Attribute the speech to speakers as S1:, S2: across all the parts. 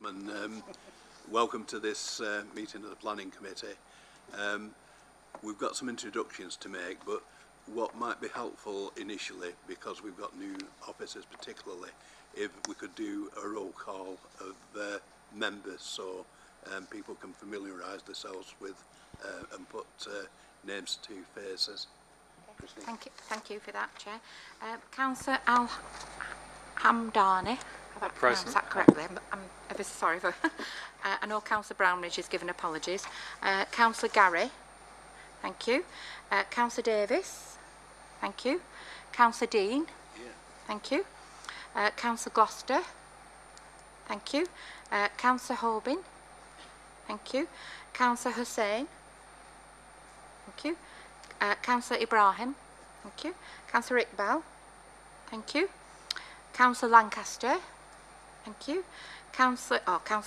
S1: And welcome to this meeting of the Planning Committee. We've got some introductions to make, but what might be helpful initially, because we've got new officers particularly, if we could do a roll call of members so people can familiarise themselves with and put names to faces.
S2: Thank you for that, Chair. Councillor Hamdani, have I pronounced that correctly? I'm ever so sorry for. I know Councillor Brownridge has given apologies. Councillor Gary, thank you. Councillor Davis, thank you. Councillor Dean, thank you. Councillor Gloucester, thank you. Councillor Holbin, thank you. Councillor Hussain, thank you. Councillor Ibrahim, thank you. Councillor Iqbal, thank you. Councillor Lancaster, thank you. Councillor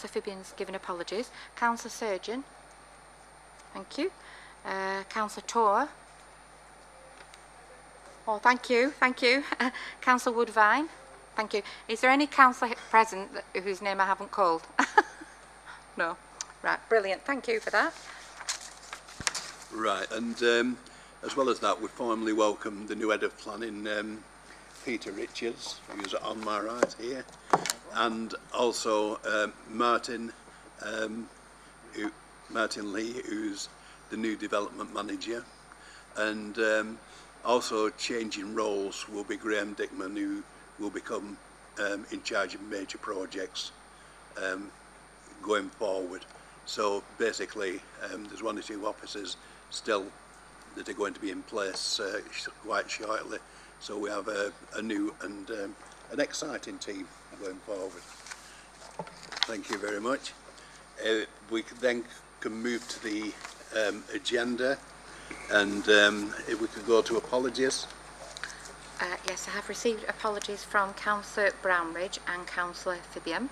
S2: Fabian's given apologies. Councillor Surgeon, thank you. Councillor Tor, thank you. Councillor Woodvine, thank you. Is there any councillor present whose name I haven't called? No. Right, brilliant. Thank you for that.
S1: Right, and as well as that, we formally welcome the new head of planning, Peter Richards, who's on my right here, and also Martin Lee, who's the new development manager, and also changing roles will be Graham Dickman, who will become in charge of major projects going forward. So basically, there's one or two officers still that are going to be in place quite shortly. So we have a new and an exciting team going forward. Thank you very much. We then can move to the agenda, and if we could go to apologies.
S2: Yes, I have received apologies from Councillor Brownridge and Councillor Fabian.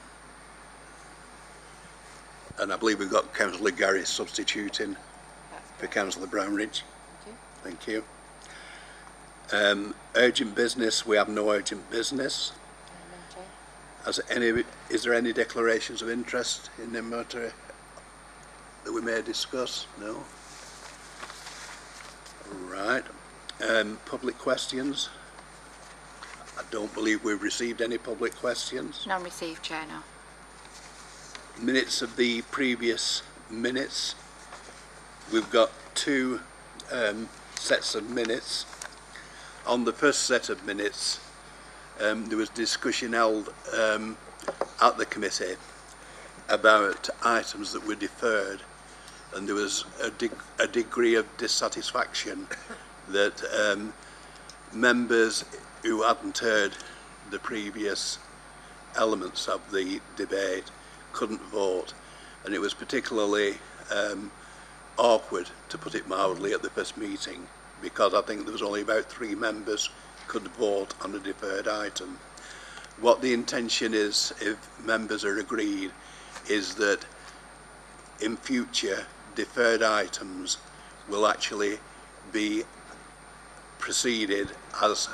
S1: And I believe we've got Councillor Gary substituting for Councillor Brownridge. Thank you. Urgent business, we have no urgent business. Is there any declarations of interest in the matter that we may discuss? No? Right. Public questions? I don't believe we've received any public questions.
S2: None received, Chair, no.
S1: Minutes of the previous minutes. We've got two sets of minutes. On the first set of minutes, there was discussion held at the committee about items that were deferred, and there was a degree of dissatisfaction that members who hadn't heard the previous elements of the debate couldn't vote, and it was particularly awkward, to put it mildly, at the first meeting, because I think there was only about 3 members could vote on a deferred item. What the intention is, if members are agreed, is that in future deferred items will actually be preceded as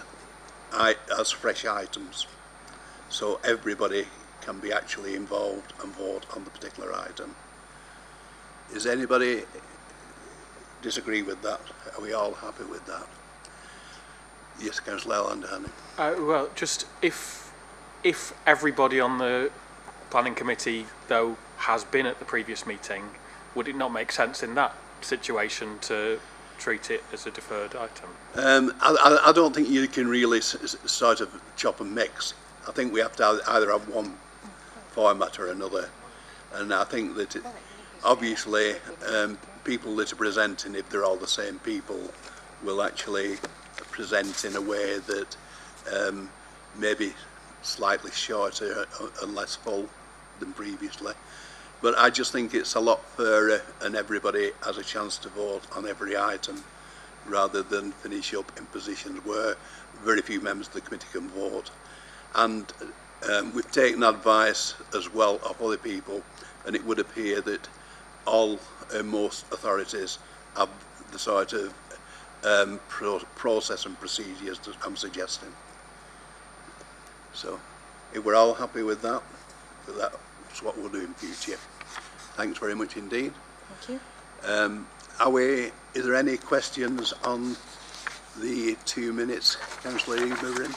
S1: fresh items, so everybody can be actually involved and vote on the particular item. Does anybody disagree with that? Are we all happy with that? Yes, Councillor Landani.
S3: Well, just if everybody on the planning committee, though, has been at the previous meeting, would it not make sense in that situation to treat it as a deferred item?
S1: I don't think you can really sort of chop and mix. I think we have to either have one format or another, and I think that obviously people that are presenting, if they're all the same people, will actually present in a way that maybe slightly shorter and less full than previously. But I just think it's a lot fairer and everybody has a chance to vote on every item, rather than finish up in positions where very few members of the committee can vote. And we've taken advice as well of other people, and it would appear that all most authorities have the sort of process and procedures that I'm suggesting. So if we're all happy with that that's what we'll do in future. Thanks very much indeed.
S2: Thank you.
S1: Is there any questions on the 2 minutes, Councillor Eberin?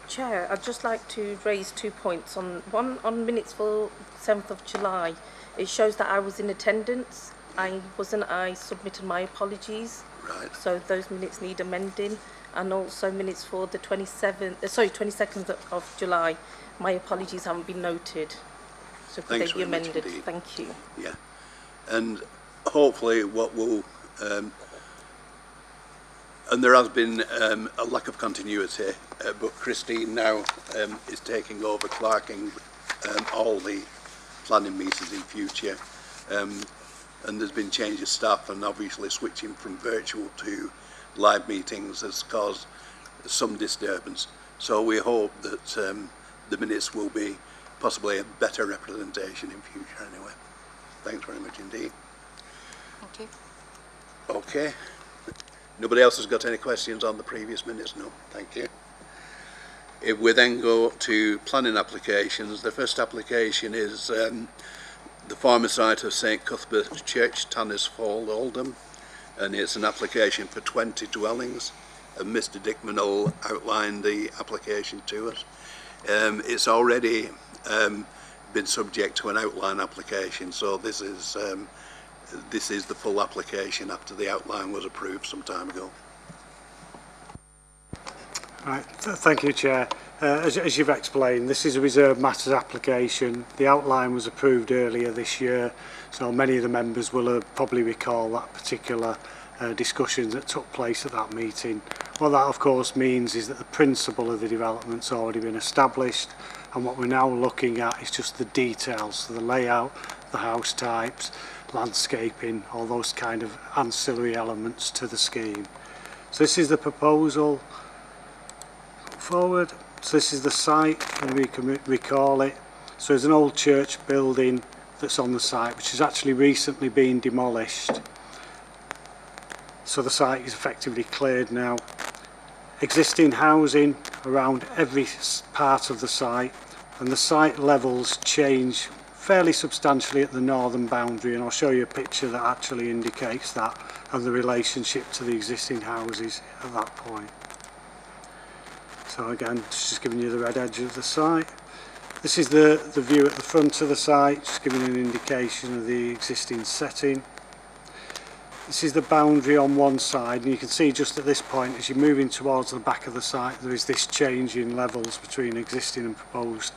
S4: Chair, I'd just like to raise 2 points. On minutes for 7th of July, it shows that I was in attendance. I submitted my apologies.
S1: Right.
S4: So those minutes need amending. And also minutes for the 22nd of July, my apologies haven't been noted. So could
S1: Thanks
S4: they be
S1: very much
S4: amended?
S1: indeed.
S4: Thank you.
S1: Yeah. And hopefully what will, and there has been a lack of continuity, but Christine now is taking over clerking all the planning meetings in future. And there's been change of staff, and obviously switching from virtual to live meetings has caused some disturbance. So we hope that the minutes will be possibly a better representation in future anyway. Thanks very much indeed.
S2: Thank you.
S1: Okay. Nobody else has got any questions on the previous minutes? No, thank you. If we then go to planning applications, the first application is the former site of St Cuthbert's Church, Tanner's Fall, Oldham, and it's an application for 20 dwellings, and Mr Dickman will outline the application to us. It's already been subject to an outline application, so this is the full application after the outline was approved some time ago.
S5: Right, thank you, Chair. As you've explained, this is a reserved matters application. The outline was approved earlier this year, so many of the members will probably recall that particular discussion that took place at that meeting. What that of course means is that the principle of the development's already been established, and what we're now looking at is just the details, so the layout, the house types, landscaping, all those kind of ancillary elements to the scheme. So this is the proposal. Forward. So this is the site, and we can recall it. So there's an old church building that's on the site, which has actually recently been demolished. So the site is effectively cleared now. Existing housing around every part of the site, and the site levels change fairly substantially at the northern boundary, and I'll show you a picture that actually indicates that and the relationship to the existing houses at that point. So again, just giving you the red edge of the site. This is the view at the front of the site, just giving an indication of the existing setting. This is the boundary on one side, and you can see just at this point, as you're moving towards the back of the site, there is this change in levels between existing and proposed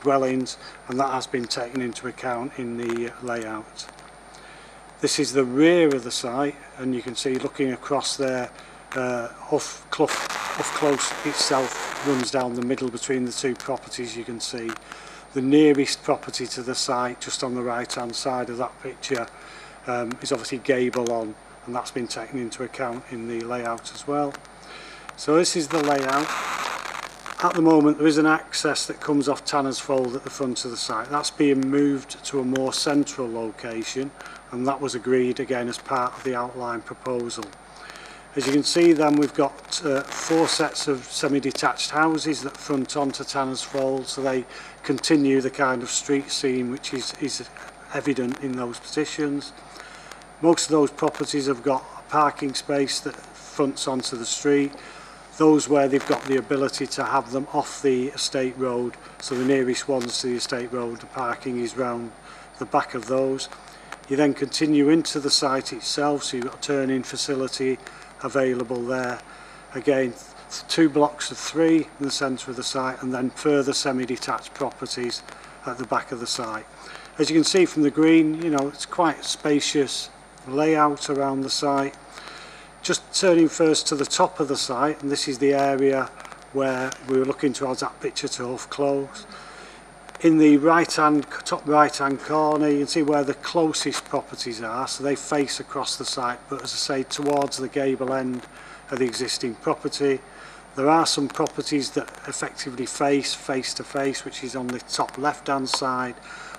S5: dwellings, and that has been taken into account in the layout. This is the rear of the site, and you can see looking across there, Huff Close itself runs down the middle between the two properties. You can see the nearest property to the site, just on the right hand side of that picture, is obviously Gable On, and that's been taken into account in the layout as well. So this is the layout. At the moment there is an access that comes off Tanner's Fold at the front of the site. That's being moved to a more central location, and that was agreed again as part of the outline proposal. As you can see then, we've got 4 sets of semi-detached houses that front onto Tanner's Fold, so they continue the kind of street scene which is evident in those positions. Most of those properties have got a parking space that fronts onto the street. Those where they've got the ability to have them off the estate road, so the nearest ones to the estate road, the parking is round the back of those. You then continue into the site itself, so you've got a turn-in facility available there. Again, 2 blocks of 3 in the centre of the site, and then further semi-detached properties at the back of the site. As you can see from the green, you know, it's quite a spacious layout around the site. Just turning first to the top of the site, and this is the area where we were looking towards that picture to Huff Close. In the top right hand corner, you can see where the closest properties are, so they face across the site, but as I say, towards the gable end of the existing property. There are some properties that effectively face to face, which is on the top left hand side,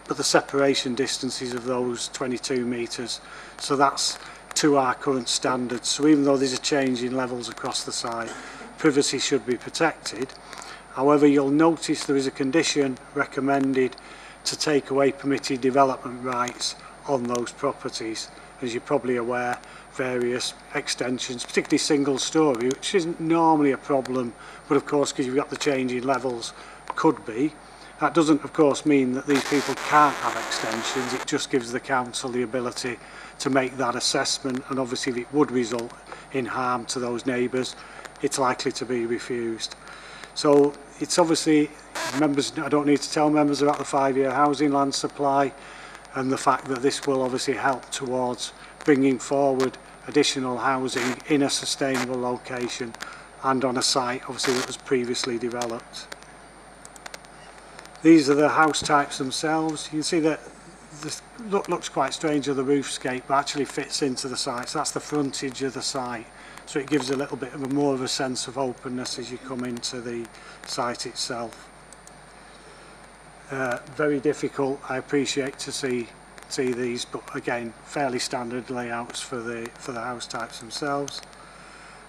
S5: but the separation distances of those 22 metres, so that's to our current standards. So even though there's a change in levels across the site, privacy should be protected. However, you'll notice there is a condition recommended to take away permitted development rights on those properties. As you're probably aware, various extensions, particularly single story, which isn't normally a problem, but of course because you've got the change in levels, could be. That doesn't of course mean that these people can't have extensions, it just gives the council the ability to make that assessment, and obviously if it would result in harm to those neighbours, it's likely to be refused. So it's obviously, members, I don't need to tell members about the 5-year housing land supply and the fact that this will obviously help towards bringing forward additional housing in a sustainable location and on a site obviously that was previously developed. These are the house types themselves. You can see that this looks quite strange of the roofscape, but actually fits into the site. So that's the frontage of the site. So it gives a little bit of more of a sense of openness as you come into the site itself. Very difficult, I appreciate, to see these, but again, fairly standard layouts for the house types themselves.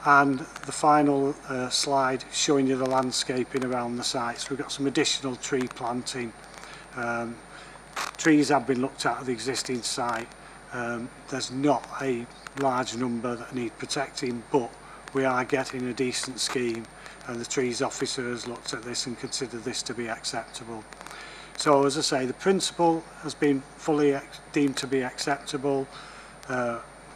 S5: And the final slide showing you the landscaping around the site. So we've got some additional tree planting. Trees have been looked at the existing site. There's not a large number that need protecting, but we are getting a decent scheme, and the trees officer has looked at this and considered this to be acceptable. So as I say, the principle has been fully deemed to be acceptable.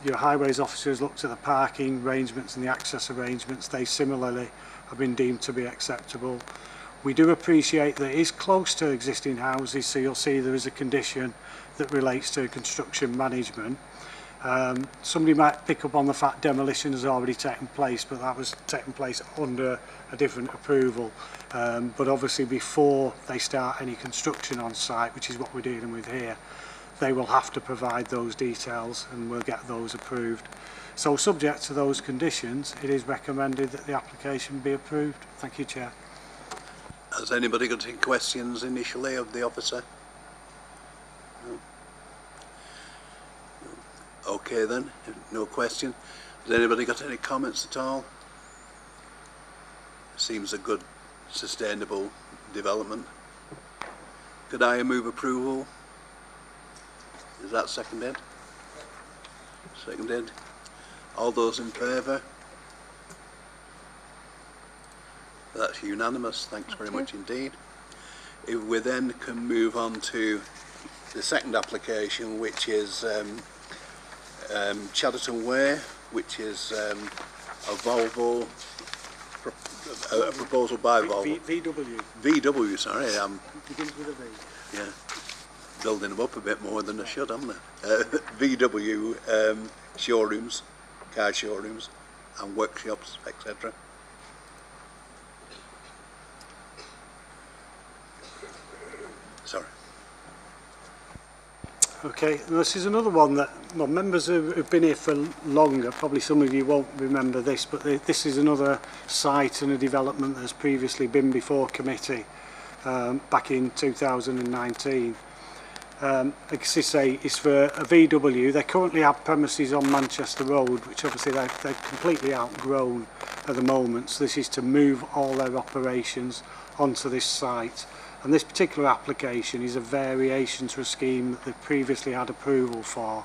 S5: Your highways officer has looked at the parking arrangements and the access arrangements. They similarly have been deemed to be acceptable. We do appreciate that it is close to existing houses, so you'll see there is a condition that relates to construction management. Somebody might pick up on the fact demolition has already taken place, but that was taken place under a different approval. But obviously before they start any construction on site, which is what we're dealing with here, they will have to provide those details and we'll get those approved. So subject to those conditions, it is recommended that the application be approved. Thank you, Chair.
S1: Has anybody got any questions initially of the officer? No. Okay then, no question. Has anybody got any comments at all? Seems a good, sustainable development. Could I move approval? Is that seconded? Seconded. All those in favour? That's unanimous. Thanks very much indeed. If we then can move on to the second application, which is Chadderton Way, which is a Volvo, a proposal by Volvo.
S5: VW.
S1: VW, sorry.
S5: Begins with a V.
S1: Yeah, building them up a bit more than I should, haven't I? VW showrooms, car showrooms and workshops, etc. Sorry.
S5: Okay, this is another one that, well, members who've been here for longer, probably some of you won't remember this, but this is another site and a development that has previously been before committee back in 2019. Like I say, it's for a VW. They currently have premises on Manchester Road, which obviously they're completely outgrown at the moment, so this is to move all their operations onto this site. And this particular application is a variation to a scheme that they previously had approval for.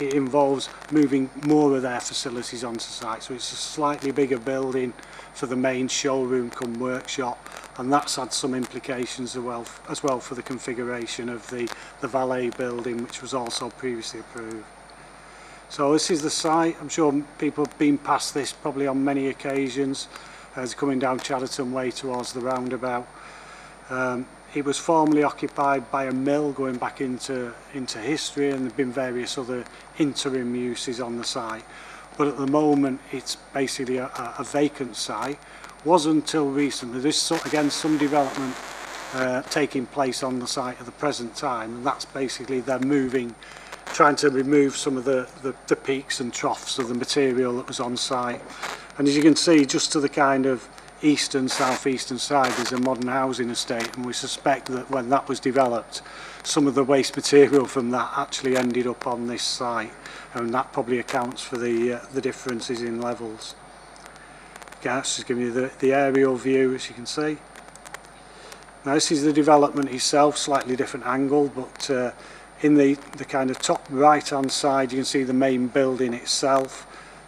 S5: It involves moving more of their facilities onto site, so it's a slightly bigger building for the main showroom come workshop, and that's had some implications as well for the configuration of the valet building, which was also previously approved. So this is the site. I'm sure people have been past this probably on many occasions as coming down Chadderton Way towards the roundabout. It was formerly occupied by a mill going back into history, and there have been various other interim uses on the site. But at the moment it's basically a vacant site. Was until recently. There's again some development taking place on the site at the present time, and that's basically they're trying to remove some of the peaks and troughs of the material that was on site. And as you can see, just to the kind of eastern, southeastern side is a modern housing estate, and we suspect that when that was developed, some of the waste material from that actually ended up on this site, and that probably accounts for the differences in levels. Okay, that's just giving you the aerial view, as you can see. Now this is the development itself, slightly different angle, but in the kind of top right hand side you can see the main building itself.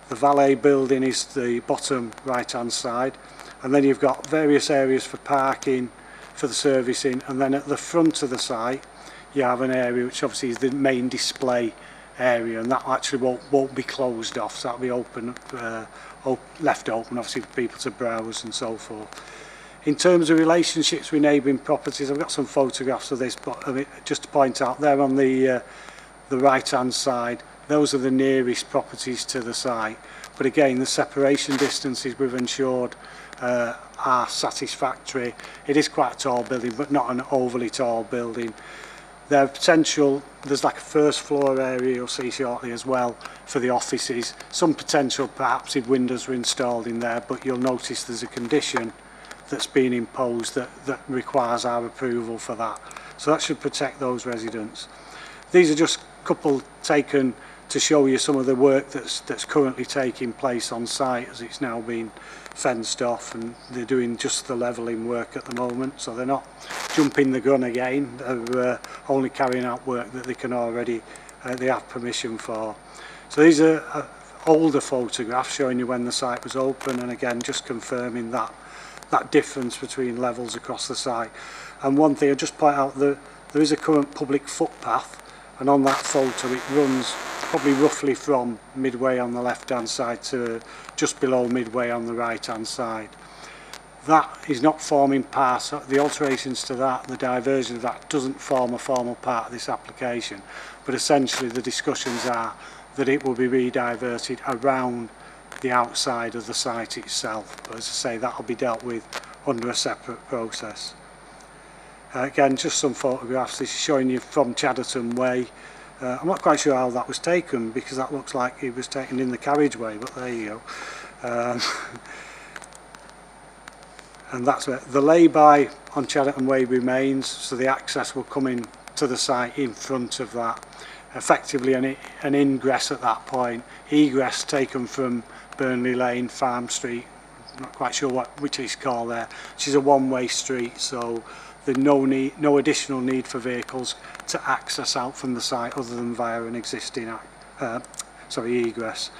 S5: The valet building is the bottom right hand side, and then you've got various areas for parking, for the servicing, and then at the front of the site you have an area which obviously is the main display area, and that actually won't be closed off, so that'll be open, left open obviously for people to browse and so forth. In terms of relationships with neighbouring properties, I've got some photographs of this, but just to point out, there on the right hand side, those are the nearest properties to the site, but again the separation distances we've ensured are satisfactory. It is quite a tall building, but not an overly tall building. There's potential, there's like a first floor area you'll see shortly as well for the offices. Some potential perhaps if windows were installed in there, but you'll notice there's a condition that's been imposed that requires our approval for that. So that should protect those residents. These are just a couple taken to show you some of the work that's currently taking place on site, as it's now been fenced off, and they're doing just the levelling work at the moment, so they're not jumping the gun again. They're only carrying out work that they can already they have permission for. So these are older photographs showing you when the site was open, and again just confirming that difference between levels across the site. And one thing I just point out, there is a current public footpath, and on that photo it runs probably roughly from midway on the left hand side to just below midway on the right hand side. That is not forming part, the alterations to that, the diversion of that doesn't form a formal part of this application, but essentially the discussions are that it will be rediverted around the outside of the site itself. But as I say, that will be dealt with under a separate process. Again, just some photographs. This is showing you from Chadderton Way. I'm not quite sure how that was taken, because that looks like it was taken in the carriageway, but there you go. And that's it. The lay-by on Chadderton Way remains, so the access will come in to the site in front of that. Effectively an ingress at that point. Egress taken from Burnley Lane, Farm Street, I'm not quite sure which it's called there, which is a one-way street, so there's no additional need for vehicles to access out from the site other than via an existing egress.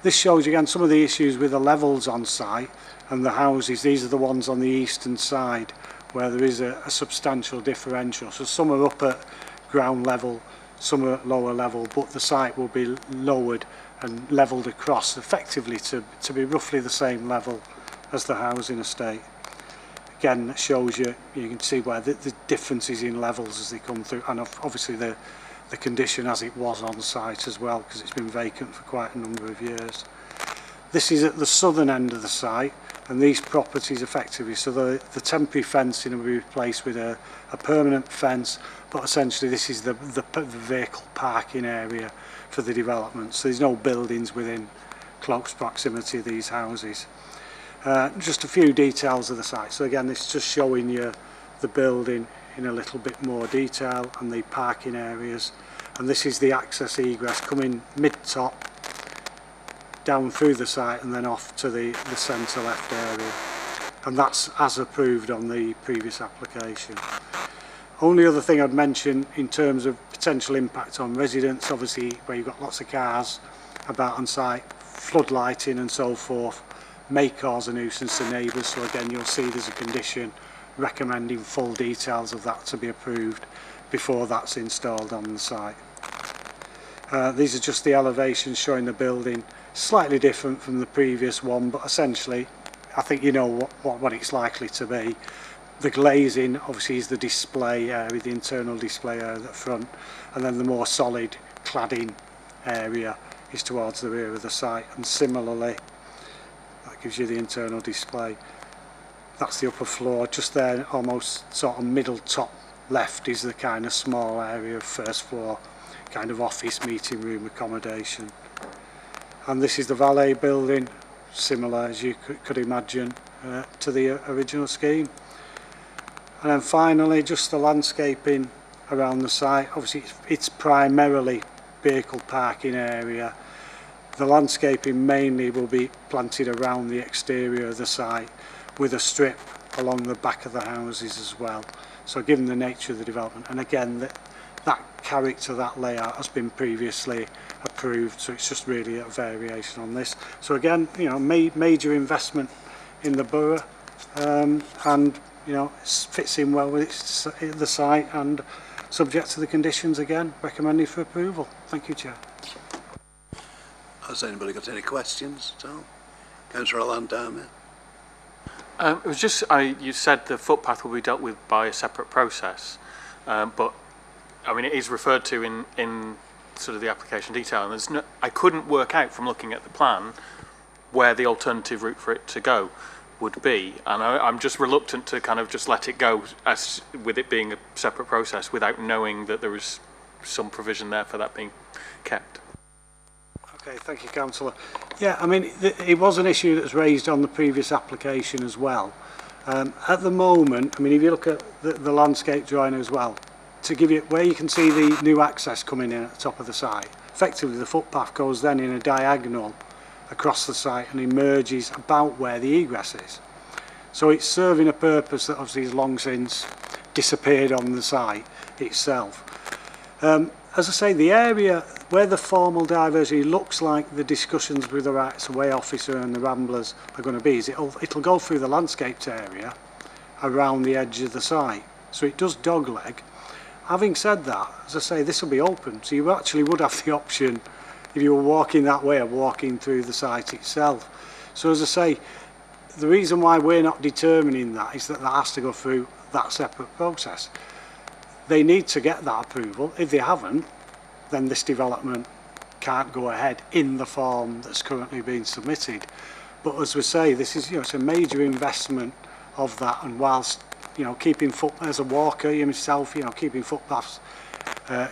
S5: This shows you again some of the issues with the levels on site and the houses. These are the ones on the eastern side where there is a substantial differential. So some are up at ground level, some are at lower level, but the site will be lowered and levelled across effectively to be roughly the same level as the housing estate. Again, that shows you can see where the differences in levels as they come through, and obviously the condition as it was on site as well, because it's been vacant for quite a number of years. This is at the southern end of the site, and these properties effectively, so the temporary fencing will be replaced with a permanent fence, but essentially this is the vehicle parking area for the development, so there's no buildings within close proximity of these houses. Just a few details of the site. So again, it's just showing you the building in a little bit more detail and the parking areas, and this is the access egress coming mid-top down through the site and then off to the centre left area, and that's as approved on the previous application. Only other thing I'd mention in terms of potential impact on residents, obviously where you've got lots of cars about on site, floodlighting and so forth may cause a nuisance to neighbours, so again you'll see there's a condition recommending full details of that to be approved before that's installed on the site. These are just the elevations showing the building, slightly different from the previous one, but essentially I think you know what it's likely to be. The glazing obviously is the display area, the internal display area at the front, and then the more solid cladding area is towards the rear of the site, and similarly that gives you the internal display. That's the upper floor. Just there, almost sort of middle top left, is the kind of small area of first floor, kind of office meeting room accommodation. And this is the valet building, similar as you could imagine to the original scheme. And then finally, just the landscaping around the site. Obviously it's primarily vehicle parking area. The landscaping mainly will be planted around the exterior of the site with a strip along the back of the houses as well. So given the nature of the development, and again that character, that layout has been previously approved, so it's just really a variation on this. So again, you know, major investment in the borough, and you know, it fits in well with the site, and subject to the conditions, again recommended for approval. Thank you, Chair.
S1: Has anybody got any questions at all? Councillor Landowner.
S3: It was just, you said the footpath will be dealt with by a separate process, but I mean, it is referred to in sort of the application detail, and there's no, I couldn't work out from looking at the plan where the alternative route for it to go would be, and I'm just reluctant to kind of just let it go as with it being a separate process without knowing that there was some provision there for that being kept.
S5: Okay, thank you, Councillor. Yeah, I mean, it was an issue that was raised on the previous application as well. At the moment, I mean, if you look at the landscape drawing as well, to give you where you can see the new access coming in at the top of the site, effectively the footpath goes then in a diagonal across the site and emerges about where the egress is. So it's serving a purpose that obviously has long since disappeared on the site itself. As I say, the area where the formal diversity looks like the discussions with the rights of way officer and the ramblers are going to be, is it'll go through the landscaped area around the edge of the site. So it does dogleg. Having said that, as I say, this will be open, so you actually would have the option, if you were walking that way, of walking through the site itself. So as I say, the reason why we're not determining that is that has to go through that separate process. They need to get that approval. If they haven't, then this development can't go ahead in the form that's currently being submitted. But as we say, this is, you know, it's a major investment of that, and whilst, you know, keeping as a walker yourself, you know, keeping footpaths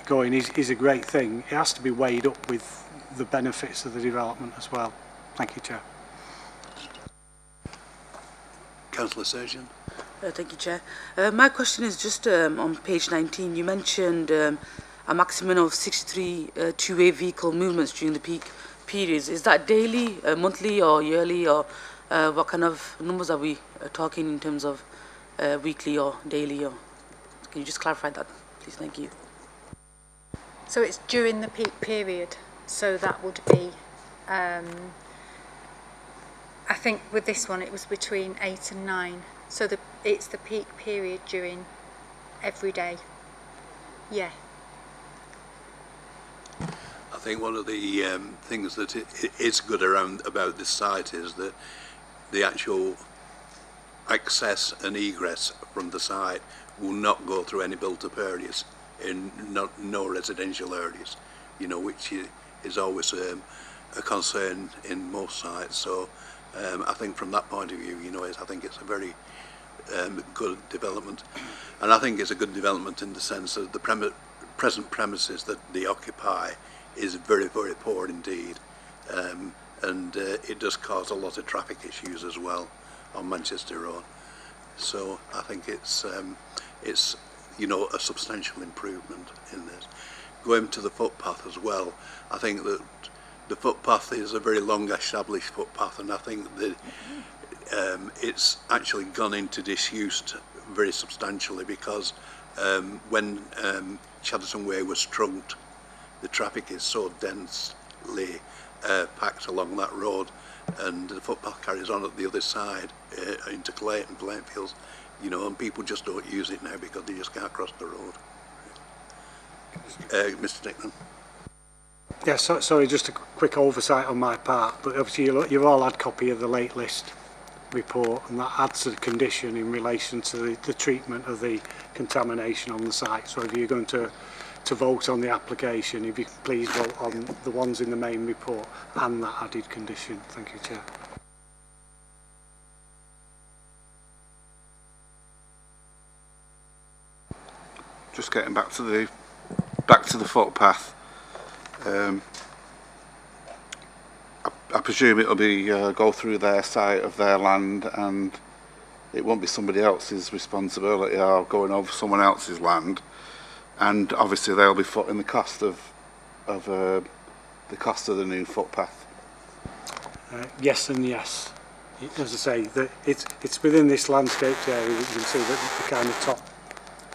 S5: going is a great thing. It has to be weighed up with the benefits of the development as well. Thank you, Chair.
S1: Councillor Surgeon.
S6: Thank you, Chair. My question is just on page 19. You mentioned a maximum of 63 two-way vehicle movements during the peak periods. Is that daily, monthly, or yearly, or what kind of numbers are we talking in terms of weekly or daily? Or can you just clarify that, please? Thank you.
S2: So it's during the peak period. So that would be, I think with this one it was between 8 and 9. So it's the peak period during every day. Yeah.
S1: I think one of the things that is good about this site is that the actual access and egress from the site will not go through any built-up areas, in no residential areas, you know, which is always a concern in most sites. So I think from that point of view, you know, I think it's a very good development, and I think it's a good development in the sense that the present premises that they occupy is very, very poor indeed, and it does cause a lot of traffic issues as well on Manchester Road. So I think it's you know, a substantial improvement in this. Going to the footpath as well, I think that the footpath is a very long established footpath, and I think that it's actually gone into disuse very substantially, because when Chadderton Way was trunked, the traffic is so densely packed along that road, and the footpath carries on at the other side into Clayton, Plainfields, you know, and people just don't use it now because they just can't cross the road. Mr. Dickman.
S5: Yeah, sorry, just a quick oversight on my part, but obviously you've all had copy of the late list report, and that adds to the condition in relation to the treatment of the contamination on the site. So if you're going to vote on the application, if you please vote on the ones in the main report and that added condition. Thank you, Chair.
S7: Just getting back to the footpath. I presume it'll be go through their site of their land, and it won't be somebody else's responsibility or going over someone else's land. And obviously they'll be footing the cost of the new footpath.
S5: Yes and yes. as I say, that it's within this landscaped area that you can see that the kind of top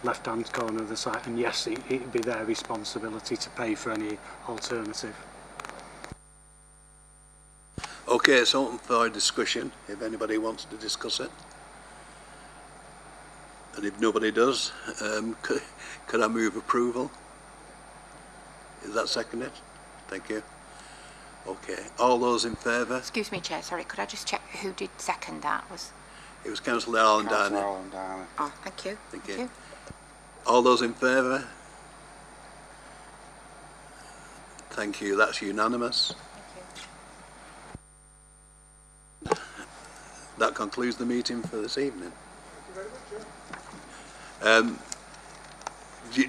S5: left-hand corner of the site, and yes, it'd be their responsibility to pay for any alternative.
S1: Okay, it's open for discussion, if anybody wants to discuss it. And if nobody does, could I move approval? Is that seconded? Thank you. Okay, all those in favour?
S2: Excuse me, Chair, sorry, could I just check who did second that?
S1: It was Councillor Alan Darnay.
S7: Alan Darnay.
S2: Oh, thank you.
S1: Thank you. All those in favour? Thank you, that's unanimous. That concludes the meeting for this evening.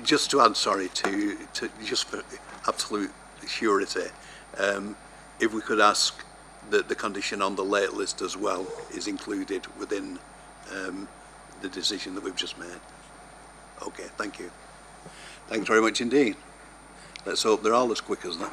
S1: Just to add, sorry, to just for absolute surety, if we could ask that the condition on the late list as well is included within the decision that we've just made. Okay, thank you. Thanks very much indeed. Let's hope they're all as quick as that.